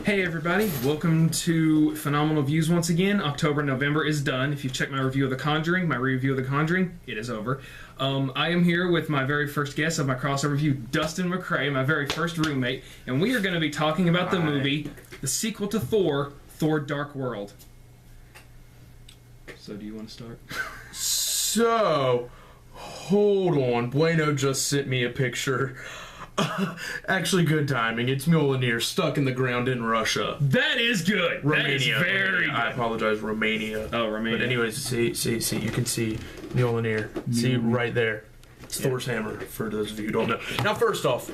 Hey everybody, welcome to Phenomenal Views once again. October, November is done. If you've checked my review of The Conjuring, it is over. I am here with my very first guest of my crossover review, Dustin McCrae, my very first roommate, and we are going to be talking about the movie, the sequel to Thor, Thor Darkworld. So do you want to start? So, hold on. Bueno just sent me a picture. Actually, good timing. It's Mjolnir stuck in the ground in Russia. That is good. Romania. That is very good. I apologize, Romania. Oh, Romania. But anyways, see, you can see Mjolnir. See right there. It's Thor's hammer, for those of you who don't know. Now, first off,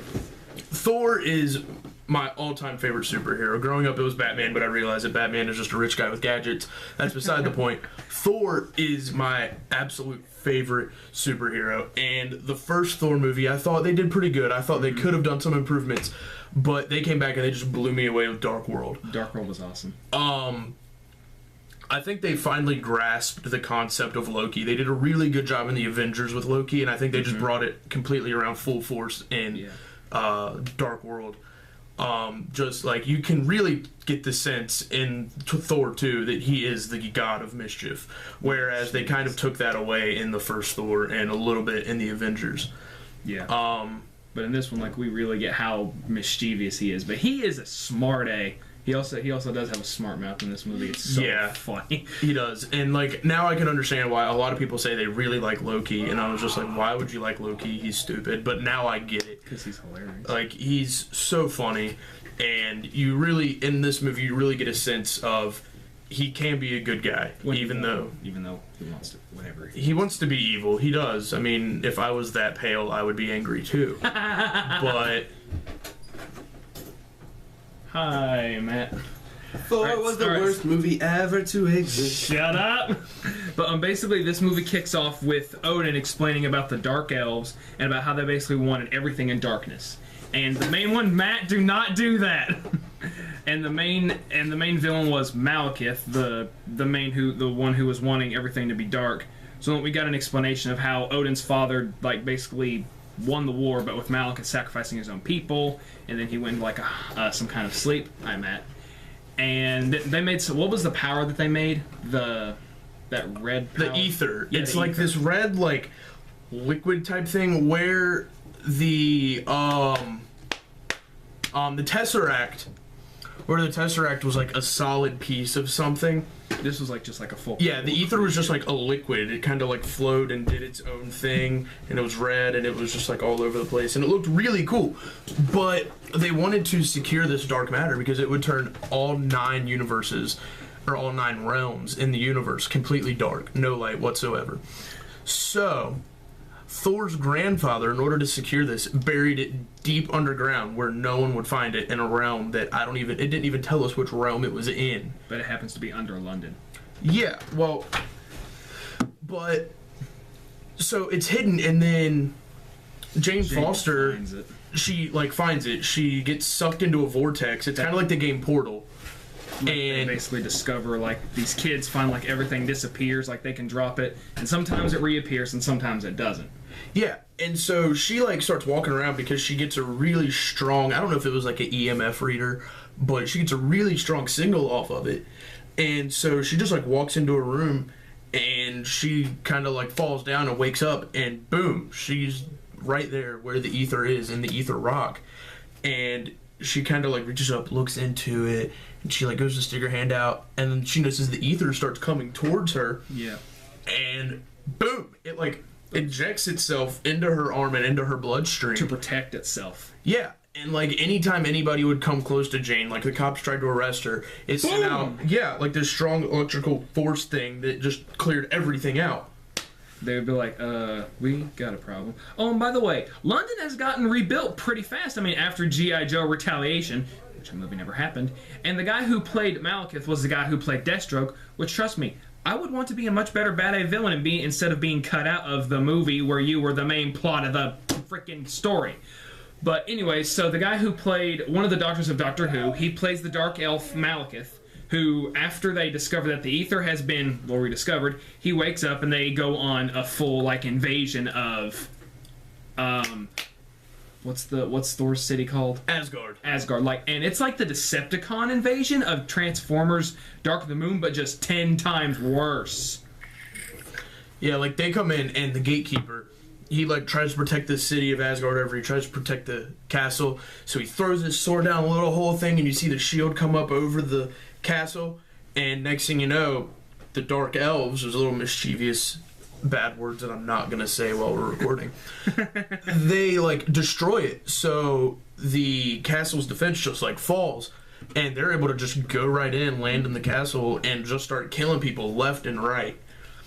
Thor is my all-time favorite superhero. Growing up, it was Batman, but I realized that Batman is just a rich guy with gadgets. That's beside the point. Thor is my absolute favorite superhero, and the first Thor movie, I thought they did pretty good. I thought they could have done some improvements, but they came back and they just blew me away with Darkworld. Darkworld was awesome. I think they finally grasped the concept of Loki. They did a really good job in the Avengers with Loki, and I think they just brought it completely around full force in Darkworld. Just like you can really get the sense in Thor 2 that he is the god of mischief, whereas they kind of took that away in the first Thor and a little bit in the Avengers. Yeah. But in this one, like, we really get how mischievous he is. But he is a smart A. He also does have a smart mouth in this movie. It's so funny. He does. And, like, now I can understand why a lot of people say they really like Loki. And I was just like, why would you like Loki? He's stupid. But now I get it. Because he's hilarious. Like, he's so funny. And you really, in this movie, you really get a sense of he can be a good guy. Even though he wants to, whatever. He wants to be evil. He does. I mean, if I was that pale, I would be angry too. But... Hi, Matt. Thor was the worst movie ever to exist. Shut up! But basically, this movie kicks off with Odin explaining about the Dark Elves and about how they basically wanted everything in darkness. And the main one, Matt, do not do that. And the main villain was Malekith, the one who was wanting everything to be dark. So we got an explanation of how Odin's father, like, basically won the war, but with Malekith sacrificing his own people, and then he went into like some kind of sleep. Hi, Matt. And they made what was the power that they made? That red power? The ether. Yeah, it's the like ether. this red, like, liquid type thing where the Tesseract, where the Tesseract was like a solid piece of something. This was like just like a full. Yeah, the ether was just like a liquid. It kind of like flowed and did its own thing, and it was red, and it was just like all over the place, and it looked really cool. But they wanted to secure this dark matter because it would turn all 9 universes, or all 9 realms in the universe completely dark, no light whatsoever. So Thor's grandfather, in order to secure this, buried it deep underground where no one would find it in a realm that it didn't even tell us which realm it was in. But it happens to be under London. Yeah, well, but, so it's hidden, and then Jane Foster, finds it. She, like, finds it. She gets sucked into a vortex. It's kind of like the game Portal. And And they basically discover, like, these kids find, like, everything disappears, like, they can drop it, and sometimes it reappears and sometimes it doesn't. yeah, and so she, like, starts walking around because she gets a really strong, I don't know if it was like an EMF reader, but she gets a really strong signal off of it. And so she just, like, walks into a room and she kind of, like, falls down and wakes up, and boom, she's right there where the ether is, in the ether rock. And she kind of, like, reaches up, looks into it, and she, like, goes to stick her hand out, and then she notices the ether starts coming towards her. Yeah. And boom, it, like, injects itself into her arm and into her bloodstream. To protect itself. Yeah, and, like, anytime anybody would come close to Jane, like, the cops tried to arrest her, it sent out, like, this strong electrical force thing that just cleared everything out. They would be like, we got a problem. Oh, and by the way, London has gotten rebuilt pretty fast. I mean, after G.I. Joe Retaliation, which a movie never happened, and the guy who played Malekith was the guy who played Deathstroke, which, trust me, I would want to be a much better bad A villain and instead of being cut out of the movie where you were the main plot of the freaking story. But anyway, so the guy who played one of the Doctors of Doctor Who, he plays the Dark Elf Malekith, who, after they discover that the ether has been, rediscovered, he wakes up and they go on a full, like, invasion of what's Thor's city called? Asgard. Asgard. Like, and it's like the Decepticon invasion of Transformers Dark of the Moon, but just 10 times worse. Yeah, like they come in and the gatekeeper, he like tries to protect the city of Asgard over. He tries to protect the castle. So he throws his sword down a little hole thing, and you see the shield come up over the castle. And next thing you know, the Dark Elves, there's a little mischievous bad words that I'm not gonna say while we're recording. They like destroy it. So the castle's defense just like falls. And they're able to just go right in, land in the castle, and just start killing people left and right.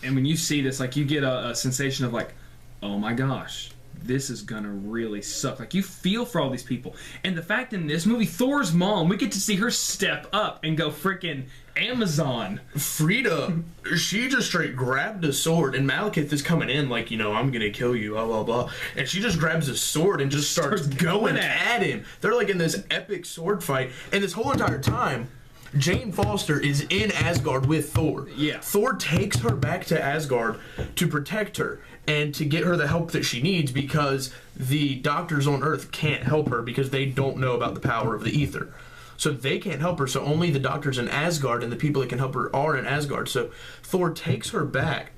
And when you see this, like, you get a sensation of like, oh my gosh, this is gonna really suck. Like, you feel for all these people. And the fact in this movie, Thor's mom, we get to see her step up and go freaking Amazon. Frida, she just straight grabbed a sword, and Malekith is coming in like, you know, I'm gonna kill you, blah, blah, blah. And she just grabs a sword and just starts going at him. They're like in this epic sword fight, and this whole entire time, Jane Foster is in Asgard with Thor. Yeah. Thor takes her back to Asgard to protect her and to get her the help that she needs, because the doctors on Earth can't help her because they don't know about the power of the ether. So they can't help her, so only the doctors in Asgard and the people that can help her are in Asgard. So Thor takes her back,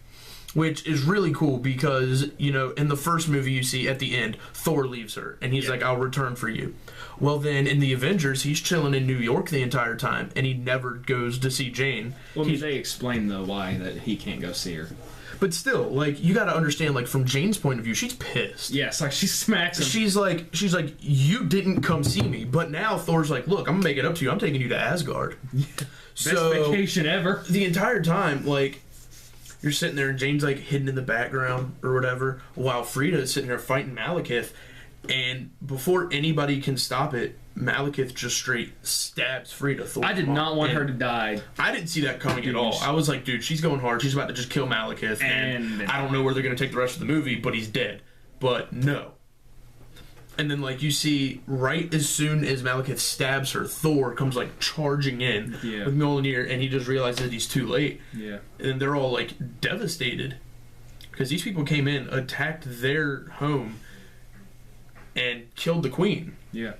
which is really cool because, you know, in the first movie you see at the end, Thor leaves her, and he's like, I'll return for you. Well, then in the Avengers, he's chilling in New York the entire time, and he never goes to see Jane. Well, they explain, though, why that he can't go see her. But still, like, you gotta understand, like, from Jane's point of view, she's pissed. Yes, like, she smacks him. She's like, you didn't come see me. But now Thor's like, look, I'm gonna make it up to you. I'm taking you to Asgard. Best vacation ever. The entire time, like, you're sitting there and Jane's, like, hidden in the background or whatever, while Frida is sitting there fighting Malekith. And before anybody can stop it, Malekith just straight stabs Frida. I did not want her to die. I didn't see that coming at all. I was like, dude, she's going hard. She's about to just kill Malekith. And I don't know where they're going to take the rest of the movie, but he's dead. But no. And then, like, you see, right as soon as Malekith stabs her, Thor comes, like, charging in with Mjolnir, and he just realizes he's too late. Yeah. And they're all, like, devastated. Because these people came in, attacked their home, and killed the queen. Yeah.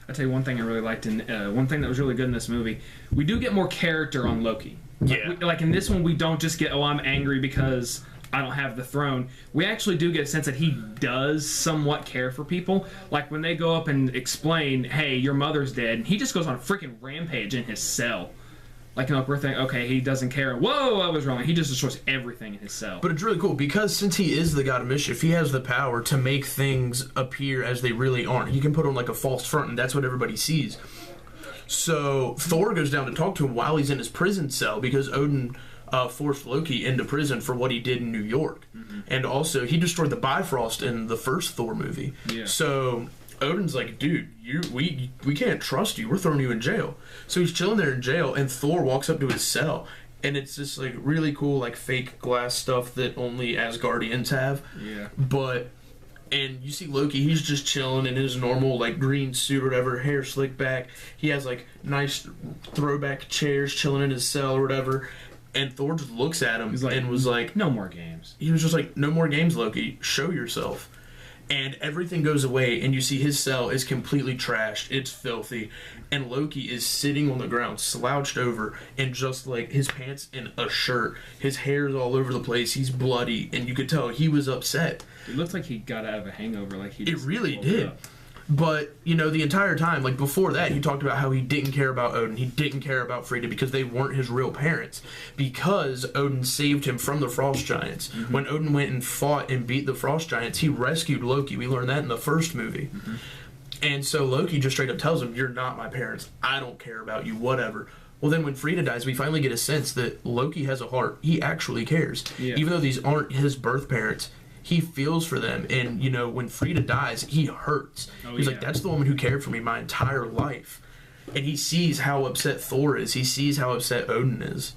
I'll tell you one thing I really liked, and one thing that was really good in this movie. We do get more character on Loki. Yeah. Like in this one, we don't just get, oh, I'm angry because I don't have the throne. We actually do get a sense that he does somewhat care for people. Like when they go up and explain, hey, your mother's dead, and he just goes on a freaking rampage in his cell. Like, you know, we're thinking, okay, he doesn't care. Whoa, I was wrong. He just destroys everything in his cell. But it's really cool because since he is the god of mischief, he has the power to make things appear as they really aren't. He can put on like a false front, and that's what everybody sees. So Thor goes down to talk to him while he's in his prison cell because Odin forced Loki into prison for what he did in New York. Mm-hmm. And also, he destroyed the Bifrost in the first Thor movie. Yeah. So Odin's like, dude, we can't trust you. We're throwing you in jail. So he's chilling there in jail, and Thor walks up to his cell, and it's this like really cool like fake glass stuff that only Asgardians have. Yeah. And you see Loki, he's just chilling in his normal like green suit or whatever, hair slicked back. He has like nice throwback chairs chilling in his cell or whatever. And Thor just looks at him and was like, no more games. He was just like, no more games, Loki. Show yourself. And everything goes away, and you see his cell is completely trashed. It's filthy. And Loki is sitting on the ground, slouched over, and just like his pants in a shirt. His hair's all over the place. He's bloody, and you could tell he was upset. It looks like he got out of a hangover. Like he. It really did. But, you know, the entire time, like before that, he talked about how he didn't care about Odin. He didn't care about Frida because they weren't his real parents. Because Odin saved him from the Frost Giants. Mm-hmm. When Odin went and fought and beat the Frost Giants, he rescued Loki. We learned that in the first movie. Mm-hmm. And so Loki just straight up tells him, you're not my parents. I don't care about you, whatever. Well, then when Frida dies, we finally get a sense that Loki has a heart. He actually cares. Yeah. Even though these aren't his birth parents, he feels for them. And, you know, when Frida dies, he hurts. He's like, that's the woman who cared for me my entire life. And he sees how upset Thor is. He sees how upset Odin is.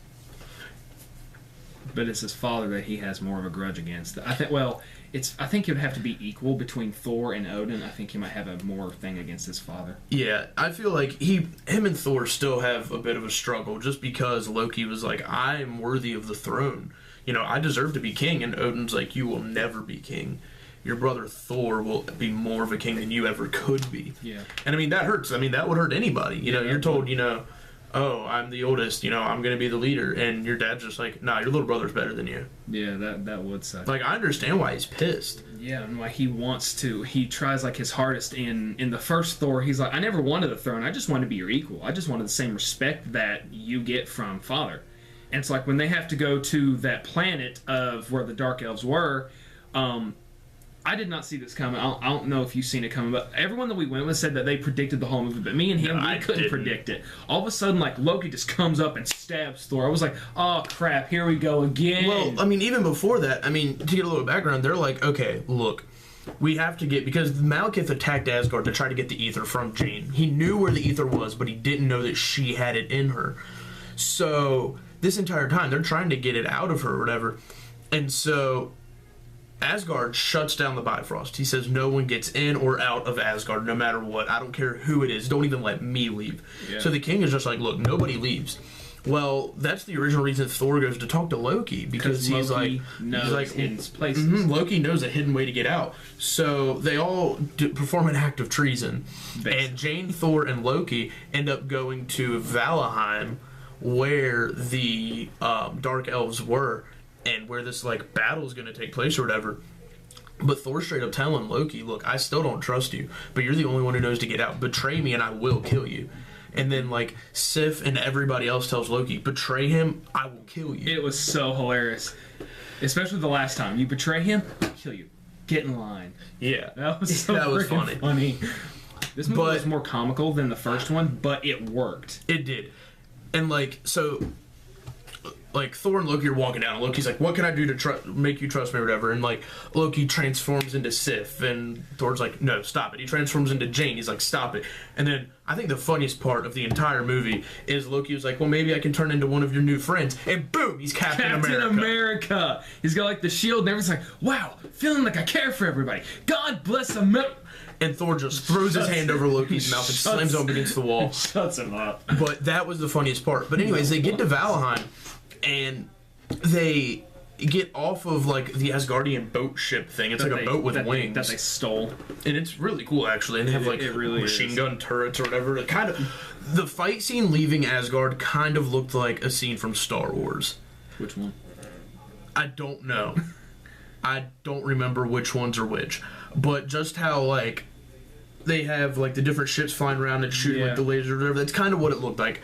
But it's his father that he has more of a grudge against. I think it would have to be equal between Thor and Odin. I think he might have a more thing against his father. Yeah, I feel like him and Thor still have a bit of a struggle just because Loki was like, I'm worthy of the throne. You know, I deserve to be king. And Odin's like, you will never be king. your brother Thor will be more of a king than you ever could be. Yeah. And I mean, that hurts. I mean, that would hurt anybody. You know, you're told, you know, oh, I'm the oldest, you know, I'm going to be the leader. And your dad's just like, nah, your little brother's better than you. Yeah, that would suck. Like, I understand why he's pissed. Yeah, and why he tries like his hardest in the first Thor. He's like, I never wanted the throne. I just wanted to be your equal. I just wanted the same respect that you get from father. And it's like when they have to go to that planet of where the Dark Elves were, I did not see this coming. I don't know if you've seen it coming, but everyone that we went with said that they predicted the whole movie, but me and him, we couldn't predict it. All of a sudden, like, Loki just comes up and stabs Thor. I was like, oh, crap, here we go again. Well, I mean, even before that, I mean, to get a little background, they're like, okay, look, we have to get, because Malekith attacked Asgard to try to get the ether from Jane. He knew where the ether was, but he didn't know that she had it in her. So, this entire time, they're trying to get it out of her or whatever. And so Asgard shuts down the Bifrost. He says no one gets in or out of Asgard, no matter what. I don't care who it is. Don't even let me leave. Yeah. So the king is just like, look, nobody leaves. Well, that's the original reason Thor goes to talk to Loki, because Loki knows hidden places. Loki knows a hidden way to get out. So they all perform an act of treason. Basically. And Jane, Thor, and Loki end up going to Valheim, where the Dark Elves were, and where this like battle is going to take place or whatever. But Thor straight up telling Loki, look, I still don't trust you, but you're the only one who knows to get out. Betray me and I will kill you. And then like Sif and everybody else tells Loki, betray him, I will kill you. It was so hilarious. Especially the last time. You betray him, I'll kill you. Get in line. Yeah. That was so that was funny. This movie was more comical than the first one, but it worked. It did. And like, so like Thor and Loki are walking down, and Loki's like, what can I do to make you trust me or whatever? And like Loki transforms into Sif, and Thor's like, no, stop it. He transforms into Jane. He's like, stop it. And then I think the funniest part of the entire movie is Loki was like, well, maybe I can turn into one of your new friends. And boom, he's Captain America. He's got like the shield and everything's like, wow, feeling like I care for everybody. God bless America. And Thor just throws his hand over Loki's mouth and slams him against the wall. Shuts him up. But that was the funniest part. But anyways, they get to Valheim, and they get off of like the Asgardian boat ship thing. It's like a boat with wings that they stole, and it's really cool actually. And they have like machine gun turrets or whatever. It kind of, the fight scene leaving Asgard kind of looked like a scene from Star Wars. Which one? I don't know. I don't remember which ones are which, but just how like they have like the different ships flying around and shooting like the lasers or whatever. That's kind of what it looked like.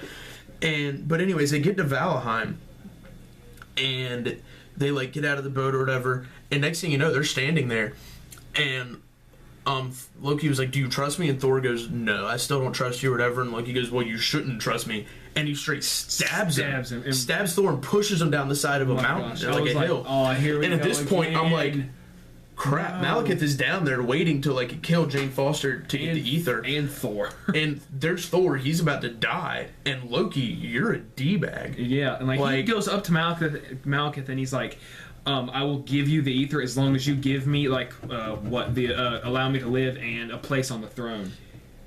And but anyways, they get to Valheim, and they like get out of the boat or whatever. And next thing you know, they're standing there, and Loki was like, "Do you trust me?" And Thor goes, "No, I still don't trust you," or whatever. And Loki goes, "Well, you shouldn't trust me." And he straight stabs him and stabs Thor and pushes him down the side of a mountain, like a hill. Oh, here we go. And at this point, I'm like, crap, no. Malekith is down there waiting to like kill Jane Foster to get the ether. And Thor. And there's Thor, he's about to die. And Loki, you're a D-bag. Yeah, and like he goes up to Malekith and he's like, I will give you the ether as long as you give me like allow me to live and a place on the throne.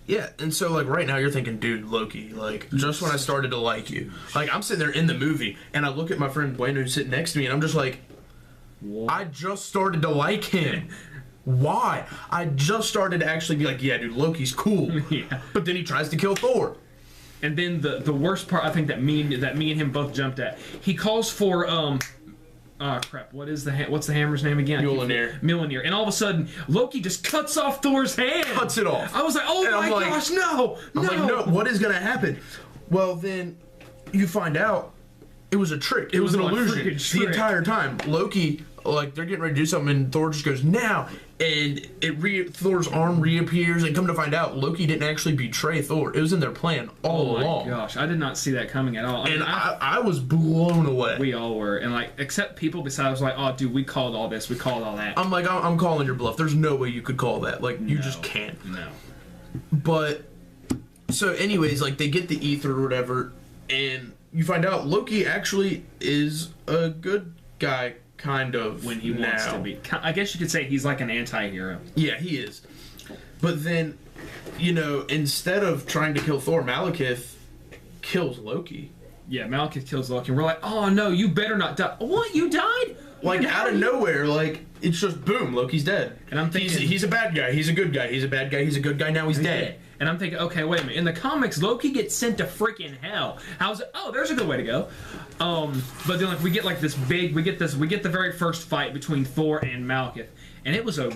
Yeah, and so like right now you're thinking, dude, Loki, like just when I started to like you. Like I'm sitting there in the movie and I look at my friend Bueno who's sitting next to me and I'm just like, what? I just started to like him. Why? I just started to actually be like, yeah, dude, Loki's cool. Yeah. But then he tries to kill Thor. And then the worst part I think that me and him both jumped at. He calls for crap. What's the hammer's name again? Mjolnir. And all of a sudden, Loki just cuts off Thor's hand. Cuts it off. I was like, oh and my gosh, no. I'm like, no, what is going to happen? Well, then you find out it was a trick. It was an illusion. The entire time. Loki, like, they're getting ready to do something, and Thor just goes, now! And Thor's arm reappears, and come to find out, Loki didn't actually betray Thor. It was in their plan all along. Oh my gosh, I did not see that coming at all. I was blown away. We all were. And, like, except people beside us, like, oh, dude, we called all this. We called all that. I'm like, I'm calling your bluff. There's no way you could call that. Like, you just can't. No. But, so anyways, like, they get the ether or whatever, and you find out Loki actually is a good guy, kind of. When he wants to be. I guess you could say he's like an anti-hero. Yeah, he is. But then, you know, instead of trying to kill Thor, Malekith kills Loki. Yeah, Malekith kills Loki, and we're like, oh no, you better not die. What? You died? Like, out of nowhere, like, it's just boom, Loki's dead. And I'm thinking... He's a bad guy, he's a good guy, he's a bad guy, he's a good guy, now he's dead. And I'm thinking, okay, wait a minute. In the comics, Loki gets sent to freaking hell. How's it? Oh, there's a good way to go. But then, like, we get the very first fight between Thor and Malekith. And it was a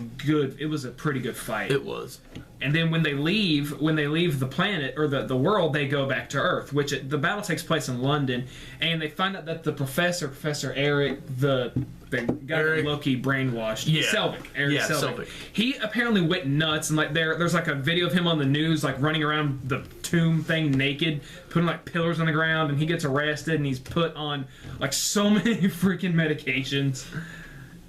pretty good fight. It was. And then when they leave the planet or the world, they go back to Earth, which the battle takes place in London, and they find out that the Professor Eric, the guy that Loki brainwashed, Selvig. He apparently went nuts, and like there's like a video of him on the news, like running around the tomb thing naked, putting like pillars on the ground, and he gets arrested, and he's put on like so many freaking medications.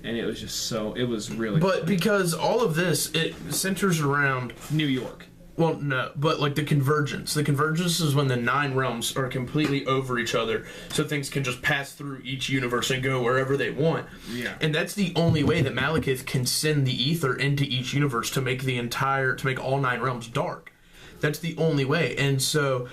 And it was really But because all of this, it centers around New York. Well, no, but like the convergence. The convergence is when the 9 realms are completely over each other, so things can just pass through each universe and go wherever they want. Yeah. And that's the only way that Malekith can send the ether into each universe to make all 9 realms dark. That's the only way. And so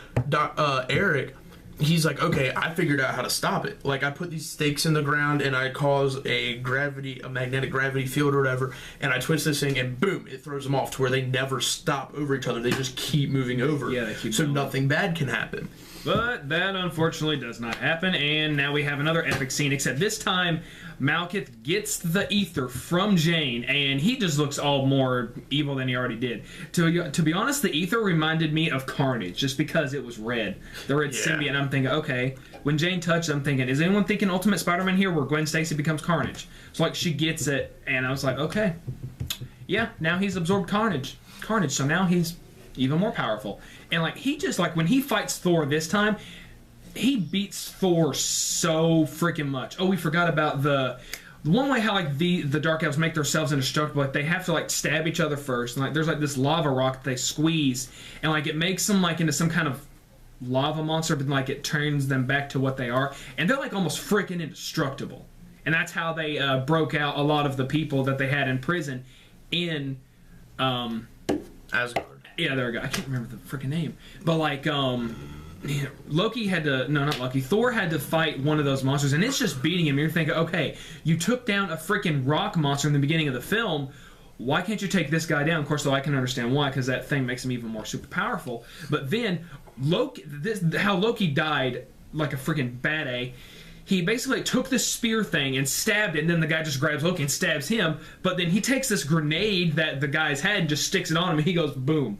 Eric, he's like, okay, I figured out how to stop it. Like, I put these stakes in the ground, and I cause a magnetic gravity field or whatever, and I twist this thing, and boom, it throws them off to where they never stop over each other. They just keep moving over. Yeah, they keep so going. Nothing bad can happen. But that, unfortunately, does not happen, and now we have another epic scene, except this time, Malekith gets the ether from Jane, and he just looks all more evil than he already did. To be honest, the ether reminded me of Carnage, just because it was red. The red symbiote, and I'm thinking, okay, when Jane touched it, I'm thinking, is anyone thinking Ultimate Spider-Man here, where Gwen Stacy becomes Carnage? So, like, she gets it, and I was like, okay, yeah, now he's absorbed Carnage, so now he's even more powerful. And, like, he just, like, when he fights Thor this time, he beats Thor so freaking much. Oh, we forgot about the one way how, like, the Dark Elves make themselves indestructible. Like, they have to, like, stab each other first. And, like, there's, like, this lava rock that they squeeze. And, like, it makes them, like, into some kind of lava monster, but, like, it turns them back to what they are. And they're, like, almost freaking indestructible. And that's how they broke out a lot of the people that they had in prison in... Asgard. Yeah, there we go. I can't remember the freaking name. But, like, Loki had to... No, not Loki. Thor had to fight one of those monsters, and it's just beating him. You're thinking, okay, you took down a freaking rock monster in the beginning of the film. Why can't you take this guy down? Of course, though, I can understand why, because that thing makes him even more super powerful. But then, how Loki died like a freaking bad A... He basically took this spear thing and stabbed it, and then the guy just grabs Loki and stabs him. But then he takes this grenade that the guy's had and just sticks it on him, and he goes, boom.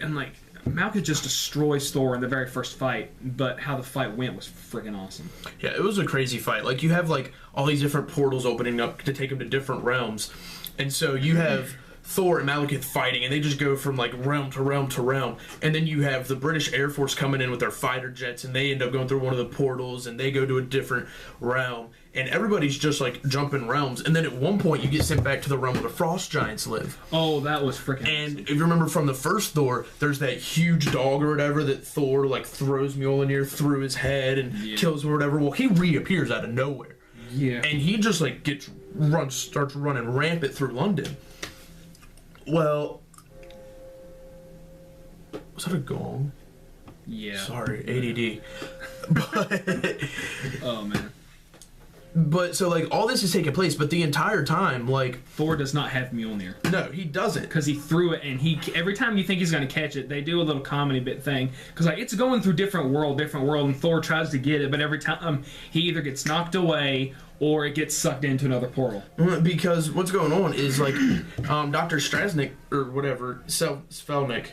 And, like, Malekith just destroys Thor in the very first fight, but how the fight went was freaking awesome. Yeah, it was a crazy fight. Like, you have, like, all these different portals opening up to take him to different realms. And so you have Thor and Malekith fighting, and they just go from, like, realm to realm to realm. And then you have the British Air Force coming in with their fighter jets, and they end up going through one of the portals, and they go to a different realm. And everybody's just, like, jumping realms. And then at one point, you get sent back to the realm where the Frost Giants live. Oh, that was freaking And awesome. if you remember from the first Thor, there's that huge dog or whatever that Thor, like, throws Mjolnir through his head and kills him or whatever. Well, he reappears out of nowhere. Yeah. And he just, like, starts running rampant through London. Well, was that a gong? Yeah. Sorry, ADD. But... Oh, man. But, so, like, all this is taking place, but the entire time, like... Thor does not have Mjolnir. No, he doesn't. Because he threw it, and every time you think he's going to catch it, they do a little comedy bit thing. Because, like, it's going through different world, and Thor tries to get it, but every time he either gets knocked away, or it gets sucked into another portal. Because what's going on is, like, Dr. Strasnik, or whatever, Svelnik,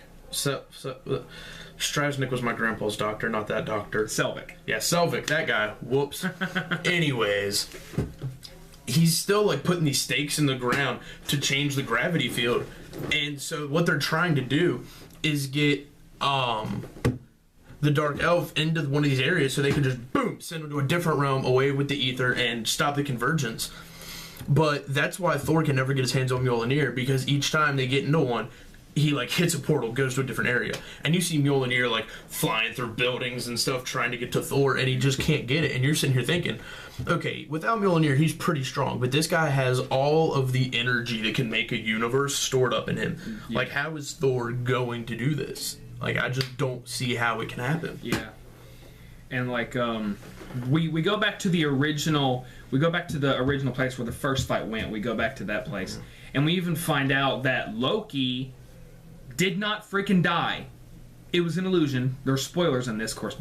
Strasnik was my grandpa's doctor, not that doctor. Selvig. Yeah, Selvig, that guy. Whoops. Anyways, he's still, like, putting these stakes in the ground to change the gravity field. And so what they're trying to do is get the Dark Elf into one of these areas so they can just, boom, send him to a different realm away with the ether and stop the convergence. But that's why Thor can never get his hands on Mjolnir, because each time they get into one, he, like, hits a portal, goes to a different area. And you see Mjolnir, like, flying through buildings and stuff trying to get to Thor, and he just can't get it. And you're sitting here thinking, okay, without Mjolnir, he's pretty strong, but this guy has all of the energy that can make a universe stored up in him. Yeah. Like, how is Thor going to do this? Like, I just don't see how it can happen. Yeah. and like we go back to the original. We go back to the original place where the first fight went. We go back to that place, and we even find out that Loki did not freaking die. It was an illusion. There are spoilers in this, of course.